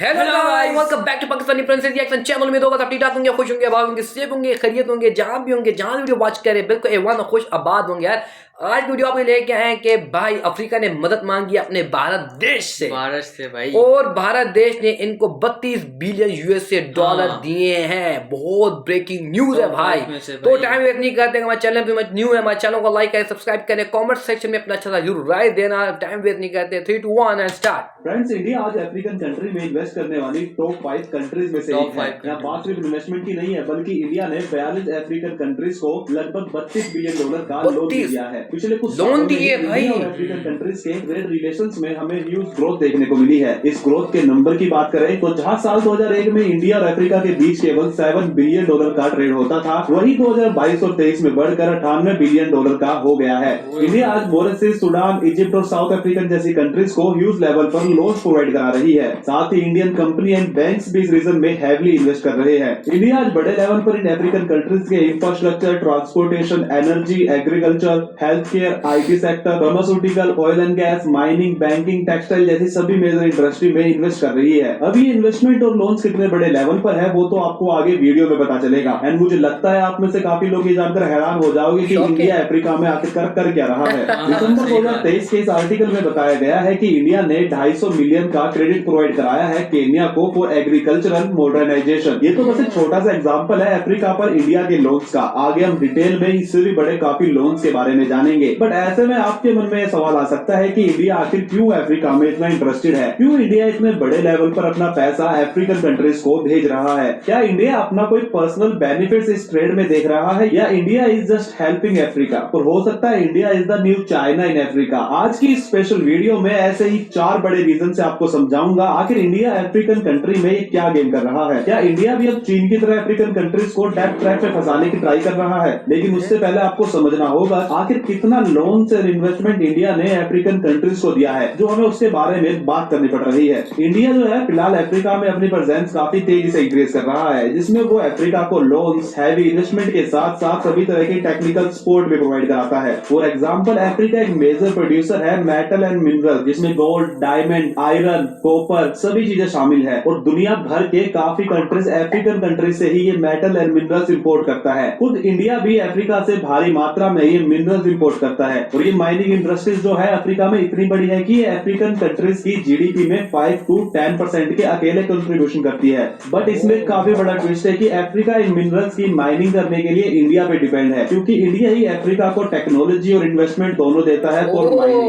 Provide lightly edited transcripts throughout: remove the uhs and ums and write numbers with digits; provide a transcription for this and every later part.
Hello guys, welcome back to Pakistani princess reaction channel में। दोस्त आप ठीक ठाक होंगे, खुश होंगे, आबाद होंगे, सेफ होंगे, खैरियत होंगे, जहां भी होंगे, जहां वीडियो वॉच करें बिल्कुल एवन खुश आबाद होंगे यार। आज वीडियो आपको लेके आए हैं कि भाई अफ्रीका ने मदद मांगी अपने भारत देश से भाई, और भारत देश ने इनको 32 बिलियन यूएसए डॉलर दिए हैं। बहुत ब्रेकिंग न्यूज है भाई। तो टाइम वेस्ट नहीं करते, हमारे चैनल पे न्यू है, हमारे चैनल को लाइक करें, सब्सक्राइब करें, कमेंट सेक्शन में अपना अच्छा सा जरूर राय देना। टाइम वेस्ट नहीं करते, 3 2 1 एंड स्टार्ट। फ्रेंड्स, इंडिया आज अफ्रीकन कंट्री में इन्वेस्ट करने वाली टॉप 5 कंट्रीज में से एक है। यहाँ बात सिर्फ इन्वेस्टमेंट की नहीं है, बल्कि इंडिया ने 42 अफ्रीकन कंट्रीज को लगभग 32 बिलियन डॉलर का लोन दिया है। पिछले कुछ लोन दिए भाई। और अफ्रीकन कंट्रीज के ट्रेड रिलेशंस में हमें ह्यूज ग्रोथ देखने को मिली है। इस ग्रोथ के नंबर की बात करें तो जहाँ साल 2001 में इंडिया और अफ्रीका के बीच केवल 7 बिलियन डॉलर का ट्रेड होता था, वही 2022 और 23 में बढ़कर 98 बिलियन डॉलर का हो गया है। इंडिया आज मॉरिशस, सूडान, इजिप्ट और साउथ अफ्रीकन जैसी कंट्रीज को ह्यूज लेवल पर लोन प्रोवाइड करा रही है। साथ ही इंडियन कंपनी एंड बैंक्स भी इस रीजन में हैवीली इन्वेस्ट कर रहे हैं। इंडिया आज बड़े लेवल पर इन अफ्रीकन कंट्रीज के infrastructure, transportation, energy, agriculture, health care, IT sector, pharmaceutical, oil and gas, mining, banking, textile जैसी सभी मेजर इंडस्ट्री में इन्वेस्ट कर रही है। अभी इन्वेस्टमेंट और लोन्स कितने बड़े लेवल पर है वो तो आपको आगे वीडियो में पता चलेगा। एंड मुझे लगता है आप में से काफी लोग ये जानकर हैरान हो जाओगे कि इंडिया अफ्रीका में आखिर कर क्या रहा है। दिसंबर 2023 के इस आर्टिकल में बताया गया है कि इंडिया ने 250 मिलियन का क्रेडिट प्रोवाइड कराया है केन्या को फॉर एग्रीकल्चरल मॉडर्नाइजेशन। ये तो बस एक छोटा सा एग्जांपल है अफ्रीका पर इंडिया के लोन्स का। आगे हम डिटेल में इससे भी बड़े काफी लोन्स के बारे में जानेंगे। बट ऐसे में आपके मन में सवाल आ सकता है कि इंडिया आखिर क्यों अफ्रीका में इतना इंटरेस्टेड है, क्यों इंडिया इतने बड़े लेवल पर अपना पैसा अफ्रीकन कंट्रीज को भेज रहा है। क्या इंडिया अपना कोई पर्सनल बेनिफिट इस ट्रेड में देख रहा है, या India is just helping Africa. और हो सकता है India is the new China in Africa. आज की स्पेशल वीडियो में ऐसे ही 4 बड़े रीजन से आपको समझाऊंगा आखिर इंडिया अफ्रीकन कंट्री में क्या गेम कर रहा है। क्या इंडिया भी अब चीन की तरह अफ्रीकन कंट्रीज को डेट ट्रैप में फंसाने की ट्राई कर रहा है। लेकिन उससे पहले आपको समझना होगा आखिर कितना लोन से इन्वेस्टमेंट इंडिया ने अफ्रीकन कंट्रीज को दिया है, जो हमें उसके बारे में बात करनी पड़ रही है। इंडिया जो है फिलहाल अफ्रीका में अपनी प्रेजेंस काफी तेजी से इंक्रीज कर रहा है, जिसमें वो अफ्रीका को लोन्स, हैवी इन्वेस्टमेंट के साथ साथ सभी तरह की टेक्निकल सपोर्ट भी प्रोवाइड कराता है। फॉर एग्जाम्पल, अफ्रीका एक मेजर प्रोड्यूसर है मेटल एंड मिनरल, जिसमें गोल्ड, डायमंड, आयरन, कॉपर सभी चीजें शामिल है। और दुनिया भर के काफी कंट्रीज अफ्रीकन कंट्रीज से ही ये मेटल एंड मिनरल्स इंपोर्ट करता है। खुद इंडिया भी अफ्रीका से भारी मात्रा में ये मिनरल्स इंपोर्ट करता है। और ये माइनिंग इंडस्ट्रीज जो है अफ्रीका में इतनी बड़ी है कि ये अफ्रीकन कंट्रीज की जीडीपी में 5 to 10% के अकेले कंट्रीब्यूशन करती है। बट इसमें काफी बड़ा ट्विस्ट है कि अफ्रीका इन मिनरल्स की माइनिंग करने के लिए इंडिया पे डिपेंड है, क्योंकि इंडिया ही अफ्रीका को टेक्नोलॉजी और इन्वेस्टमेंट दोनों देता है फॉर माइनिंग।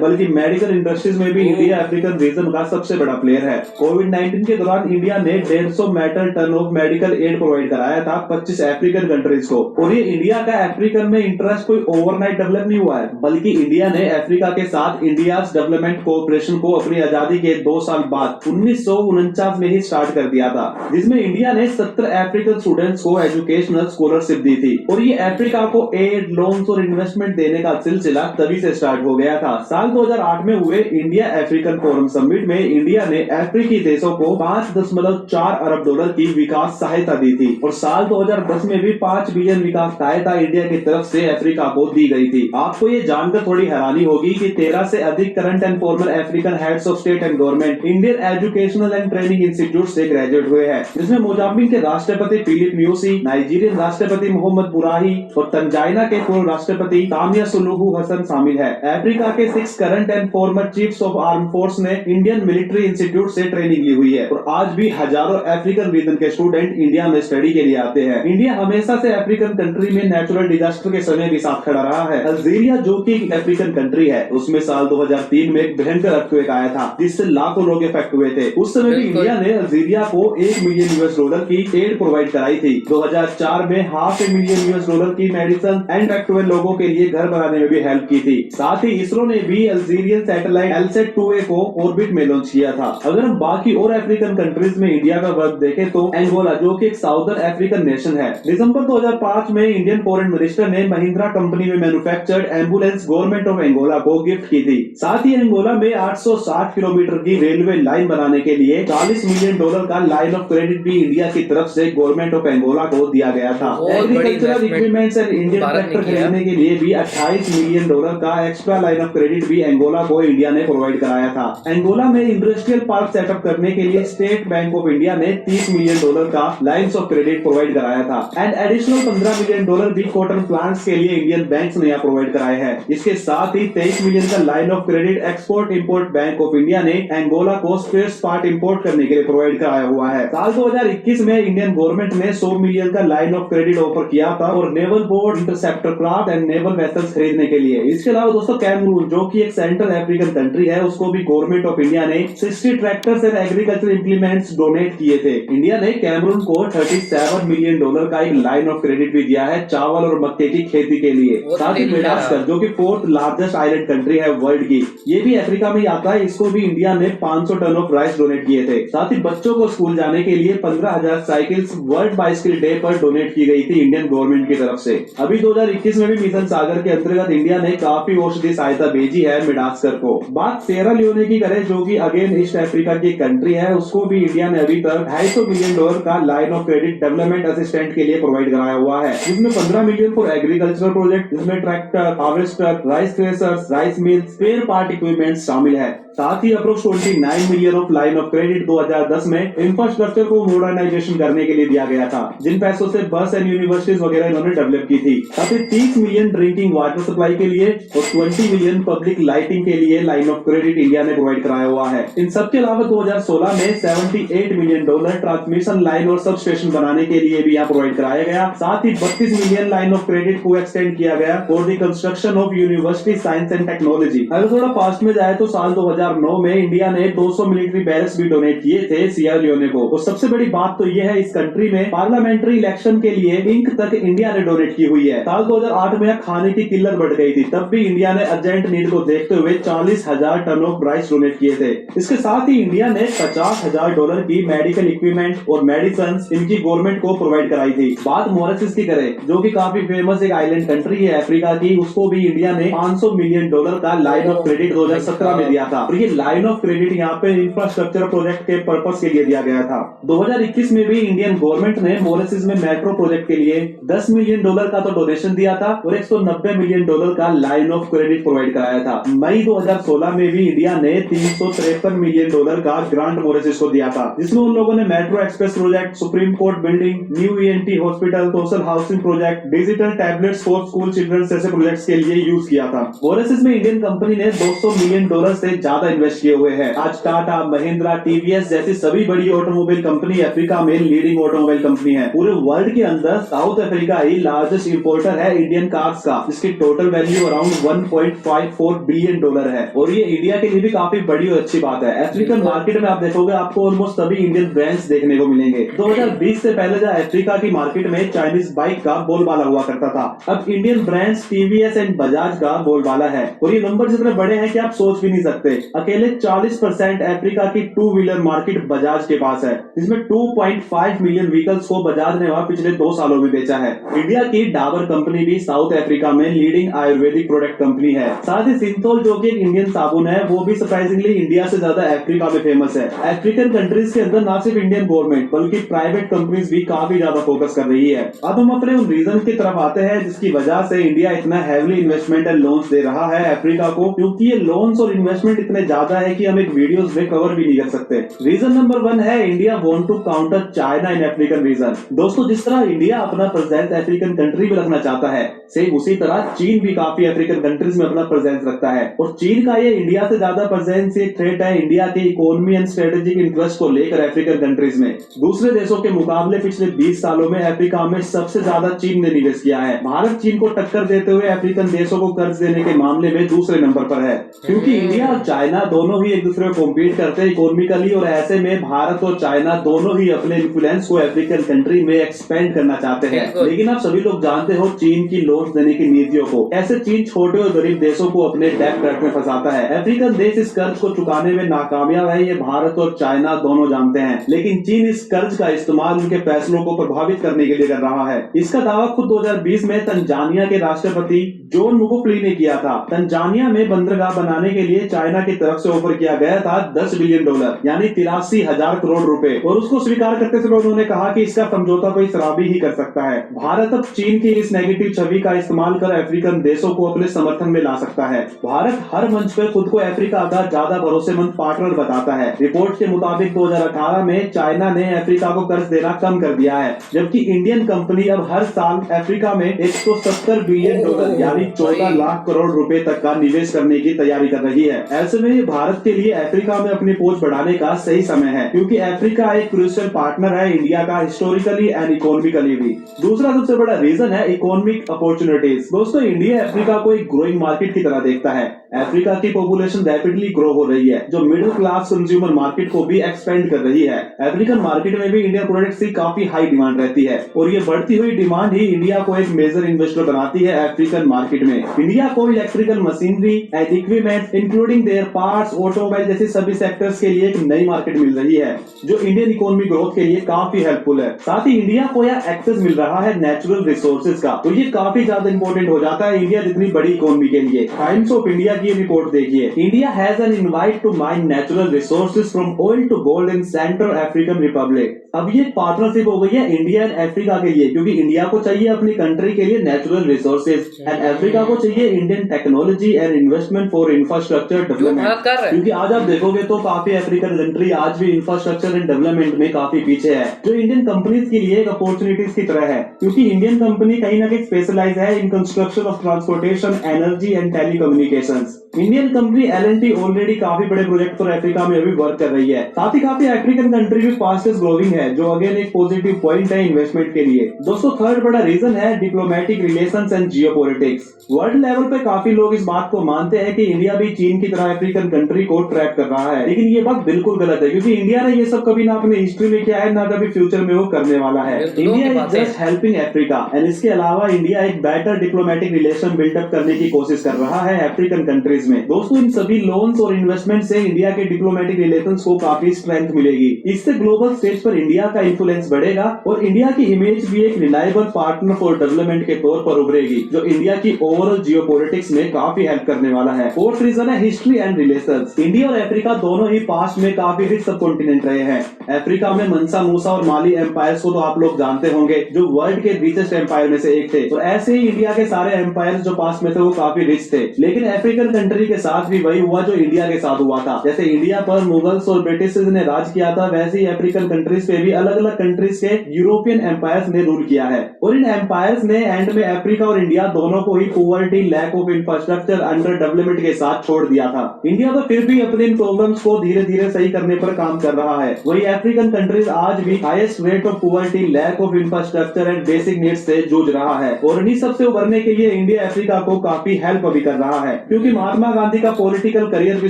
बल्कि मेडिकल इंडस्ट्रीज में भी इंडिया अफ्रीकन रीजन का सबसे बड़ा प्लेयर है। कोविड-19 के दौरान इंडिया ने 150 metric ton of medical aid provide कराया था 25 अफ्रीकन कंट्रीज को। और ये इंडिया का अफ्रीकन में इंटरेस्ट कोई ओवरनाइट डेवलप नहीं हुआ है, बल्कि इंडिया ने अफ्रीका के साथ इंडिया डेवलपमेंट कोऑपरेशन को अपनी आजादी के 2 साल बाद 1949 में ही स्टार्ट कर दिया था, जिसमें इंडिया ने 70 अफ्रीकन स्टूडेंट्स को एजुकेशनल स्कॉलरशिप दी थी। और ये अफ्रीका को एड, लोन्स और इन्वेस्टमेंट देने का सिलसिला तभी से स्टार्ट हो गया था। साल 2008 में हुए इंडिया अफ्रीकन फोरम समिट में इंडिया ने अफ्रीकी देशों को 5.4 अरब डॉलर की विकास सहायता दी थी। और साल 2010 में भी 5 बिलियन विकास सहायता इंडिया की तरफ से अफ्रीका को दी गई थी। आपको ये जानकर थोड़ी हैरानी होगी कि 13 से अधिक current and farmer African heads of state and government Indian educational and training institute से ग्रेजुएट हुए हैं, जिसमें मोजाम्बिक के राष्ट्रपति फिलिप न्यूसी, नाइजीरियन राष्ट्रपति मोहम्मद बुराही और तंजानिया के पूर्व राष्ट्रपति तामिया सुलुहु हसन शामिल है। अफ्रीका के 6 current and farmer chiefs of arm force ने इंडियन मिलिट्री इंस्टीट्यूट से ट्रेनिंग ली हुई है। और आज भी हजारों अफ्रीकन रीजन के स्टूडेंट इंडिया में स्टडी के लिए आते हैं। इंडिया हमेशा से अफ्रीकन कंट्री में नेचुरल डिजास्टर के समय भी साथ खड़ा रहा है। अल्जीरिया जो कि एक अफ्रीकन कंट्री है, उसमें साल 2003 में एक भयंकर अर्थक्वेक आया था, जिससे लाखों लोग इफेक्ट हुए थे। उस समय भी इंडिया ने अल्जीरिया को 1 मिलियन यूएस डॉलर की एड प्रोवाइड कराई थी। 2004 में $500 मिलियन यूएस डॉलर की मेडिसिन एंड इफेक्ट हुए लोगों के लिए घर बनाने में भी हेल्प की थी। साथ ही इसरो ने भी अल्जीरियन सैटेलाइट एलसेट 2A को ऑर्बिट में लॉन्च किया था। अगर हम बाकी और अफ्रीकन कंट्रीज में इंडिया का वर्क देखें तो एंगोला, जो कि एक साउदर्न अफ्रीकन नेशन है, दिसंबर 2005 में इंडियन फॉरेन मिनिस्टर मिनिस्टर ने महिंद्रा कंपनी में manufactured ambulance government of Angola को गिफ्ट की थी। साथ ही अंगोला में 860 किलोमीटर की रेलवे लाइन बनाने के लिए $40 मिलियन का लाइन ऑफ क्रेडिट भी इंडिया की तरफ से गवर्नमेंट ऑफ अंगोला को दिया गया था। Agricultural equipments and Indian tractor खरीदने के लिए भी $28 मिलियन का एक्स्ट्रा लाइन ऑफ क्रेडिट भी अंगोला को इंडिया ने प्रोवाइड कराया था। अंगोला में इंडस्ट्रियल पार्क सेटअप करने के लिए स्टेट बैंक ऑफ इंडिया ने $30 मिलियन का लाइन्स ऑफ क्रेडिट प्रोवाइड कराया था एंड एडिशनल $15 मिलियन भी कॉटन प्लांट्स के लिए इंडियन बैंक्स ने यहाँ प्रोवाइड कराए हैं। इसके साथ ही $23 मिलियन का line of credit export import bank of India ने अंगोला को स्पेयर पार्ट इंपोर्ट करने के लिए प्रोवाइड कराया हुआ है। साल 2021 में इंडियन गवर्नमेंट ने $100 मिलियन का लाइन ऑफ क्रेडिट ऑफर किया था और naval board interceptor craft and naval vessels खरीदने के लिए। इसके अलावा दोस्तों कैमरून जो कि एक सेंट्रल अफ्रीकन कंट्री है, उसको भी गवर्नमेंट ऑफ इंडिया ने 60 tractors and agriculture implements donate किए थे। इंडिया ने कैमरून को $37 मिलियन का एक लाइन ऑफ क्रेडिट भी दिया है चावल और मक्के की खेती के लिए। साथ ही मेडागास्कर जो कि 4th लार्जेस्ट आइलैंड कंट्री है वर्ल्ड की, ये भी अफ्रीका में आता है, इसको भी इंडिया ने 500 टन ऑफ राइस डोनेट किए थे। साथ ही बच्चों को स्कूल जाने के लिए 15,000 साइकिल्स वर्ल्ड बाइसिकल डे पर डोनेट की गई थी इंडियन गवर्नमेंट की तरफ से। अभी 2021 में भी मिशन सागर के अंतर्गत इंडिया ने काफी औषधि सहायता भेजी है मेडागास्कर को। बात सेरा लियोने की करें जो कि अगेन ईस्ट अफ्रीका की कंट्री है, उसको भी इंडिया ने अभी तक $250 मिलियन का line of credit development assistant के लिए प्रोवाइड कराया हुआ है, जिसमें $15 मिलियन फॉर एग्रीकल्चरल प्रोजेक्ट, जिसमें tractor, harvester, rice threshers, rice mills, spare part equipment शामिल है। साथ ही approx $29 million of line of credit 2010 में इंफ्रास्ट्रक्चर को मॉडर्नाइजेशन करने के लिए दिया गया था, जिन पैसों से बस एंड यूनिवर्सिटीज वगैरह इन्होंने डेवलप की थी। साथ ही $30 मिलियन ड्रिंकिंग वाटर सप्लाई के लिए और $20 मिलियन पब्लिक लाइटिंग के लिए लाइन ऑफ क्रेडिट इंडिया ने प्रोवाइड कराया हुआ है। इन सबके अलावा 2016 में $78 मिलियन ट्रांसमिशन लाइन और सब स्टेशन बनाने के लिए भी यहाँ प्रोवाइड कराया गया। साथ ही $32 मिलियन लाइन ऑफ क्रेडिट को एक्सटेंड किया गया for the construction of university science and technology. अगर थोड़ा पास्ट में जाए तो साल 2009 में इंडिया ने 200 मिलिट्री बैरक्स भी डोनेट किए थे सियरा लियोने को। और सबसे बड़ी बात तो यह है इस कंट्री में पार्लियामेंट्री इलेक्शन के लिए इंक तक इंडिया ने डोनेट की हुई है। साल 2008 में खाने की किल्लत बढ़ गई थी, तब भी इंडिया ने अर्जेंट नीड को देखते हुए 40,000 टन ऑफ राइस डोनेट किए थे। इसके साथ ही इंडिया ने $50,000 की मेडिकल इक्विपमेंट और मेडिसिन इनकी गवर्नमेंट को प्रोवाइड कराई थी। बात मॉरिशस की करें जो कि काफी फेमस एक आइलैंड कंट्री है अफ्रीका की, उसको भी इंडिया ने $500 मिलियन का लाइन ऑफ क्रेडिट 2017 में दिया था। और ये लाइन ऑफ क्रेडिट यहाँ पे इंफ्रास्ट्रक्चर प्रोजेक्ट के पर्पस के लिए दिया गया था। 2021 में भी इंडियन गवर्नमेंट ने मॉरिशस में मेट्रो प्रोजेक्ट के लिए $10 मिलियन का तो डोनेशन दिया था और $190 मिलियन का लाइन ऑफ क्रेडिट प्रोवाइड कराया था। मई 2016 में भी इंडिया ने $353 मिलियन का ग्रांट मॉरिशस को दिया था, जिसमें उन लोगों ने metro express project, supreme court building, new ENT hospital, social housing project, digital tablets for school children जैसे प्रोजेक्ट्स के लिए यूज किया था। मॉरिशस में इंडियन कंपनी ने $200 मिलियन से ज्यादा इन्वेस्ट किए हुए हैं। आज टाटा, महिंद्रा, TVS जैसी सभी बड़ी ऑटोमोबाइल कंपनी अफ्रीका में लीडिंग ऑटोमोबाइल कंपनी है। पूरे वर्ल्ड के अंदर साउथ अफ्रीका ही लार्जेस्ट इंपोर्टर है इंडियन कार्स का, जिसकी टोटल वैल्यू अराउंड $1.54 बिलियन है। और ये इंडिया के लिए भी काफी बड़ी और अच्छी बात है। अफ्रीकन मार्केट में आप देखोगे आपको ऑलमोस्ट सभी इंडियन ब्रांड्स देखने को मिलेंगे। 2020 से पहले जब अफ्रीका की मार्केट में चाइनीज बाइक का बोलबाला हुआ करता था, अब Indian brands TVS and Bajaj का बोलबाला है। और ये नंबर जितने बड़े हैं कि आप सोच भी नहीं सकते। अकेले 40% अफ्रीका की 2 व्हीलर मार्केट बजाज के पास है, जिसमें 2.5 मिलियन व्हीकल्स को बजाज ने वहां पिछले 2 सालों में बेचा है। इंडिया की डाबर कंपनी भी साउथ अफ्रीका में लीडिंग आयुर्वेदिक प्रोडक्ट कंपनी है। साथ ही सिंथोल जो कि एक इंडियन साबुन है, वो भी सरप्राइजिंगली इंडिया से ज्यादा अफ्रीका में फेमस है। अफ्रीकन कंट्रीज के अंदर ना सिर्फ इंडियन गवर्नमेंट बल्कि प्राइवेट कंपनीज भी काफी ज्यादा फोकस कर रही है। अब हम अपने उन रीजन की तरफ आते हैं जिसकी वजह से इंडिया इतना हैवीली इन्वेस्टमेंट एंड लोन्स दे रहा है अफ्रीका को, क्योंकि ये लोन्स और इन्वेस्टमेंट इतने ज्यादा है कि हम एक वीडियोस में कवर भी नहीं कर सकते। रीजन नंबर 1 है India want to counter China in African region. दोस्तों, जिस तरह इंडिया अपना प्रेजेंस अफ्रीकन कंट्री में रखना चाहता है, सेम उसी तरह चीन भी काफी अफ्रीकन कंट्रीज में अपना प्रेजेंस रखता है। और चीन का ये इंडिया से ज्यादा प्रेजेंस एक थ्रेट है इंडिया के इकोनॉमी एंड स्ट्रेटेजिक इंटरेस्ट को लेकर अफ्रीकन कंट्रीज में। दूसरे देशों के मुकाबले पिछले 20 सालों में अफ्रीका में सबसे ज्यादा चीन ने निवेश किया है। भारत चीन को टक्कर देते हुए अफ्रीकन देशों को कर्ज देने के मामले में दूसरे नंबर पर है, क्योंकि इंडिया और चाइना चाइना दोनों ही एक दूसरे को कॉम्पीट करते हैं इकोनॉमिकली, और ऐसे में भारत और चाइना दोनों ही अपने इन्फ्लुएंस को अफ्रीकन कंट्री में एक्सपेंड करना चाहते हैं। लेकिन आप सभी लोग जानते हो चीन की लोन देने की नीतियों को, ऐसे चीन छोटे और गरीब देशों को अपने डेट ट्रैप में फंसाता है। अफ्रीकन देश इस कर्ज को चुकाने में नाकामयाब है, ये भारत और चाइना दोनों जानते हैं, लेकिन चीन इस कर्ज का इस्तेमाल उनके फैसलों को प्रभावित करने के लिए कर रहा है। इसका दावा खुद 2020 में तंजानिया के राष्ट्रपति जॉन मुगुफली ने किया था। तंजानिया में बंदरगाह बनाने के लिए चाइना की तरफ से ऑफर किया गया था $10 बिलियन यानी 83,000 करोड़ रुपए, और उसको स्वीकार करते समय उन्होंने कहा कि इसका समझौता कोई शराबी ही कर सकता है। भारत अब चीन की इस नेगेटिव छवि का इस्तेमाल कर अफ्रीकन देशों को अपने समर्थन में ला सकता है। भारत हर मंच पर खुद को अफ्रीका का ज्यादा भरोसेमंद पार्टनर बताता है। रिपोर्ट के मुताबिक 2018 में चाइना ने अफ्रीका को कर्ज देना कम कर दिया है, जबकि इंडियन कंपनी अब हर साल अफ्रीका में $170 बिलियन यानी 14 लाख करोड़ रुपए तक का निवेश करने की तैयारी कर रही है। ऐसे में ये भारत के लिए अफ्रीका में अपनी पहुंच बढ़ाने का सही समय है, क्योंकि अफ्रीका एक क्रूशियल पार्टनर है इंडिया का, हिस्टोरिकली एंड इकोनॉमिकली भी। दूसरा सबसे बड़ा रीजन है इकोनॉमिक अपॉर्चुनिटीज। दोस्तों, इंडिया अफ्रीका को एक ग्रोइंग मार्केट की तरह देखता है। अफ्रीका की पॉपुलेशन रैपिडली ग्रो हो रही है, जो मिडिल क्लास कंज्यूमर मार्केट को भी एक्सपेंड कर रही है। अफ्रीकन मार्केट में भी इंडियन प्रोडक्ट्स की काफी हाई डिमांड रहती है, और ये बढ़ती हुई डिमांड ही इंडिया को एक मेजर इन्वेस्टर बनाती है अफ्रीकन मार्केट में। इंडिया को electrical machinery and equipment including there parts, automobile जैसे सभी सेक्टर्स के लिए एक नई मार्केट मिल रही है, जो इंडियन इकोनॉमी ग्रोथ के लिए काफी हेल्पफुल है। साथ ही इंडिया को यह एक्सेस मिल रहा है नेचुरल रिसोर्सेज का, तो ये काफी ज्यादा इंपॉर्टेंट हो जाता है इंडिया जितनी बड़ी इकोनॉमी के लिए। टाइम्स ऑफ इंडिया की रिपोर्ट देखिए, India has an invite to mine natural resources from oil to gold in Central African Republic. अब ये पार्टनरशिप हो गई है इंडिया एंड अफ्रीका के लिए, क्योंकि इंडिया को चाहिए अपनी कंट्री के लिए नेचुरल रिसोर्सेज एंड अफ्रीका को चाहिए Indian technology and investment for infrastructure development. क्योंकि आज आप देखोगे तो काफी अफ्रीकन कंट्री आज भी इंफ्रास्ट्रक्चर एंड डेवलपमेंट में काफी पीछे है, जो इंडियन कंपनीज के लिए एक अपॉर्चुनिटीज की तरह है, क्योंकि इंडियन कंपनी कहीं ना कहीं स्पेशलाइज है in construction of transportation, energy and telecommunications. Indian company L&T already काफी बड़े प्रोजेक्ट पर अफ्रीका में अभी वर्क कर रही है। साथ ही काफी अफ्रीकन कंट्री भी फास्टेस्ट ग्रोइंग है, जो अगेन एक पॉजिटिव पॉइंट है इन्वेस्टमेंट के लिए। दोस्तों, थर्ड बड़ा रीजन है diplomatic relations and geopolitics. World level पे काफी लोग इस बात को मानते हैं कि इंडिया भी चीन की तरह अफ्रीकन कंट्री को ट्रैप कर रहा है, लेकिन ये बात बिल्कुल गलत है, क्योंकि इंडिया ने ये सब कभी ना अपने हिस्ट्री में किया है, ना कभी फ्यूचर में वो करने वाला है। India is just helping Africa, and इसके अलावा इंडिया एक बेटर डिप्लोमेटिक रिलेशन बिल्डअप करने की कोशिश कर रहा है अफ्रीकन कंट्रीज में। दोस्तों, इन सभी लोन्स और इन्वेस्टमेंट से इंडिया के डिप्लोमेटिक रिलेशंस को काफी स्ट्रेंथ मिलेगी। इससे ग्लोबल स्टेज पर इंडिया का इन्फ्लुएंस बढ़ेगा, और इंडिया की इमेज भी एक रिलायबल पार्टनर फॉर डेवलपमेंट के तौर पर उभरेगी, जो इंडिया की ओवरऑल जियोपॉलिटिक्स में काफी हेल्प करने वाला है। फोर्थ रीजन है हिस्ट्री एंड रिलेशंस। इंडिया और अफ्रीका दोनों ही पास्ट में काफी रिच सब कॉन्टिनेंट रहे हैं। अफ्रीका में मनसा मूसा और माली एम्पायर्स को तो आप लोग जानते होंगे, जो वर्ल्ड के रिचेस्ट एम्पायर में से एक थे। तो ऐसे ही इंडिया के सारे एम्पायर्स जो पास्ट में थे वो काफी रिच थे, लेकिन अफ्रीकन कंट्री के साथ भी वही हुआ जो इंडिया के साथ हुआ था। जैसे इंडिया पर मुगल्स और ब्रिटिश ने राज किया था, वैसे ही अफ्रीकन कंट्रीज पे भी अलग अलग कंट्रीज के यूरोपियन एम्पायर्स ने रूल किया है, और इन एम्पायर्स ने एंड में अफ्रीका और इंडिया दोनों को ही poverty, lack of infrastructure, under development के साथ छोड़ दिया था। इंडिया तो फिर भी अपने इन प्रॉब्लम्स को धीरे धीरे सही करने पर काम कर रहा है। वही अफ्रीकन कंट्रीज आज भी highest rate of poverty, lack of infrastructure and basic needs से जूझ रहा है, और इन्हीं सबसे उभरने के लिए इंडिया अफ्रीका को काफी हेल्प भी कर रहा है, क्योंकि महात्मा गांधी का पॉलिटिकल करियर की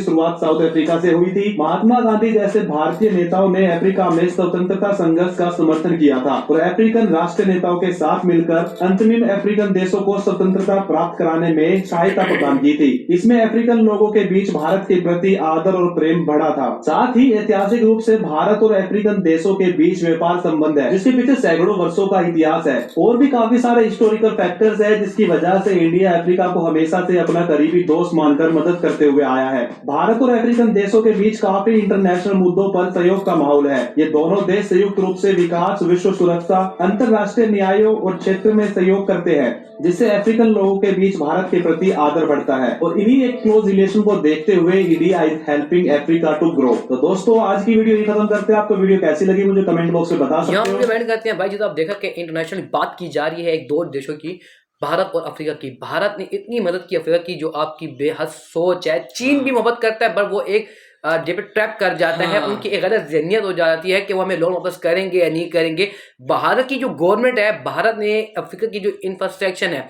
शुरुआत साउथ अफ्रीका से हुई थी। महात्मा गांधी जैसे भारतीय नेताओं ने अफ्रीका में स्वतंत्रता संघर्ष का समर्थन किया था, और अफ्रीकन राष्ट्र नेताओं के साथ मिलकर अंतरिम अफ्रीकन देशों को स्वतंत्रता प्राप्त कराने में सहायता प्रदान की थी। इसमें अफ्रीकन लोगों के बीच भारत के प्रति आदर और प्रेम बढ़ा था। साथ ही ऐतिहासिक रूप से भारत और अफ्रीकन देशों के बीच व्यापार संबंध है, जिसके पीछे सैकड़ों वर्षों का इतिहास है, और भी काफी सारे हिस्टोरिकल फैक्टर्स है, जिसकी वजह से इंडिया अफ्रीका को हमेशा से अपना करीबी दोस्त मानकर मदद करते हुए आया है। भारत और अफ्रीकन देशों के बीच काफी इंटरनेशनल मुद्दों पर सहयोग का माहौल है। ये दोनों देश संयुक्त रूप से विकास, विश्व सुरक्षा, अंतर्राष्ट्रीय न्यायों और क्षेत्र में सहयोग करते हैं, जिससे अफ्रीकन लोगों के बीच भारत के प्रति आदर बढ़ता है, और इन्हीं एक क्लोज रिलेशन को देखते हुए India is helping Africa to grow. तो दोस्तों, आज की वीडियो खत्म करते हैं। आपको वीडियो कैसी लगी मुझे कमेंट बॉक्स में बता सकते हो। कमेंट करते हैं भाई, जो आप देखा कि इंटरनेशनल बात की जा रही है एक दो देशों की, भारत और अफ्रीका की। भारत ने इतनी मदद की अफ्रीका की, जो आपकी बेहद सोच है। चीन भी मोहब्बत करता है, पर वो एक ट्रैप कर जाता है, उनकी एक गलत ज़हनियत हो जाती है कि वो हमें लोन वापस करेंगे या नहीं करेंगे। भारत की जो गवर्नमेंट है, भारत ने अफ्रीका की जो इंफ्रास्ट्रक्चर है,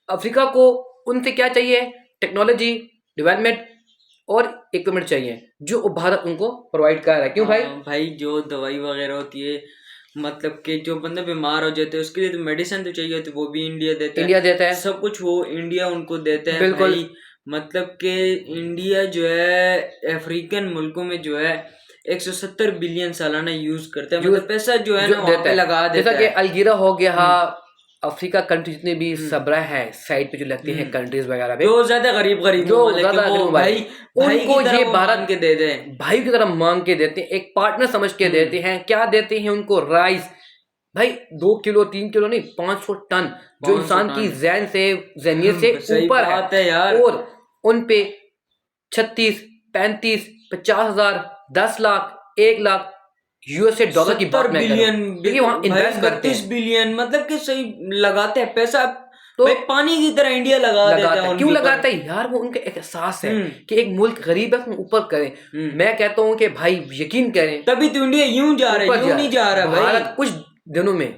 अफ्रीका को उनसे क्या चाहिए? टेक्नोलॉजी, डेवलपमेंट और इक्विपमेंट चाहिए जो भारत उनको प्रोवाइड कर रहा है। क्यों भाई? भाई जो दवाई वगैरह होती है, मतलब कि जो बंदा बीमार हो जाते हैं उसके लिए तो मेडिसिन तो चाहिए होती है, वो भी इंडिया देता है। इंडिया देता है सब कुछ, वो इंडिया उनको देता है। बिल्कुल। भाई मतलब कि इंडिया जो है अफ्रीकन मुल्कों में जो है 170 बिलियन सालाना यूज करता है, मतलब पैसा जो है ना वहाँ पे लगा देता है। जैसा कि अलजीरा हो गया, अफ्रीका कंट्री जितने भी सबरा है साइड पे जो लगते हैं कंट्रीज वगैरह पे, जो ज्यादा गरीब भाई उनको ये भारत के दे दे, भाई की तरह मांग के देते हैं, एक पार्टनर समझ के देते हैं। क्या देते हैं उनको? राइस भाई 2 किलो 3 किलो नहीं, 500 टन, जो इंसान की जहन से जमीन से ऊपर है यार। और उन पे 36 35 50 हजार 10 लाख 1 लाख यूएसए डॉलर की बात मैं बिलियन वहाँ इन्वेस्ट करते हैं। 32 बिलियन, मतलब कि सही लगाते हैं पैसा। तो भाई पानी की तरह इंडिया लगा देता है। क्यों लगाता है यार? वो उनका एक एहसास है कि एक मुल्क गरीब है, ऊपर करें। मैं कहता हूँ कि भाई यकीन करें, तभी तो इंडिया यूं जा रहा है, यूं नहीं जा रहा भाई। भारत कुछ दिनों में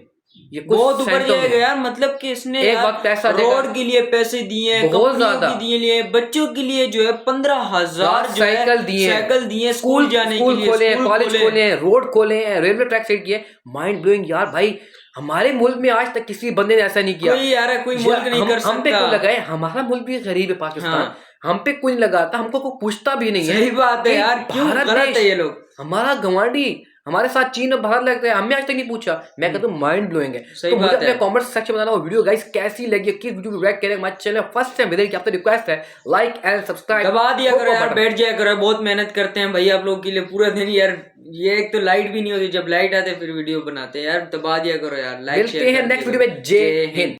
ये बहुत ऊपर जाएगा यार। मतलब कि इसने एक वक्त ऐसा रोड के लिए पैसे दिए, बहुत ज्यादा दिए, बच्चों के लिए जो है 15,000 साइकिल दिए, स्कूल जाने के लिए, खोले, कॉलेज खोले, रोड खोले, रेलवे ट्रैक सेट किए। माइंड ब्लोइंग यार। भाई हमारे मुल्क में आज तक किसी बंदे ने ऐसा नहीं किया। कोई मुल्क नहीं कर सकता। हम पे क्यों लगाए? हमारा मुल्क भी गरीब है पाकिस्तान, हम पे कोई नहीं लगाता, हमको कोई पूछता भी नहीं है। सही बात है यार, क्यों गलत है ये लोग? हमारा गंवाड़ी हमारे साथ चीन और भारत लगता है, हमें आज तक नहीं पूछा। मैं कहता हूँ माइंड ब्लोइंग है। तो मुझे अपने कमेंट सेक्शन में बताना वो वीडियो गाइस कैसी लगी, किस वीडियो को रिएक्ट करें। हमारे चैनल फर्स्ट टाइम विजिट किया, आपसे रिक्वेस्ट है लाइक एंड सब्सक्राइब दबा दिया करो यार, बैठ जाया करो। बहुत मेहनत करते हैं भाई आप लोग के लिए पूरा दिन यार। ये एक तो लाइट भी नहीं होती, जब लाइट आते फिर वीडियो बनाते हैं यार। दबा दिया करो यार, लाइक शेयर। मिलते हैं नेक्स्ट वीडियो में। जय हिंद।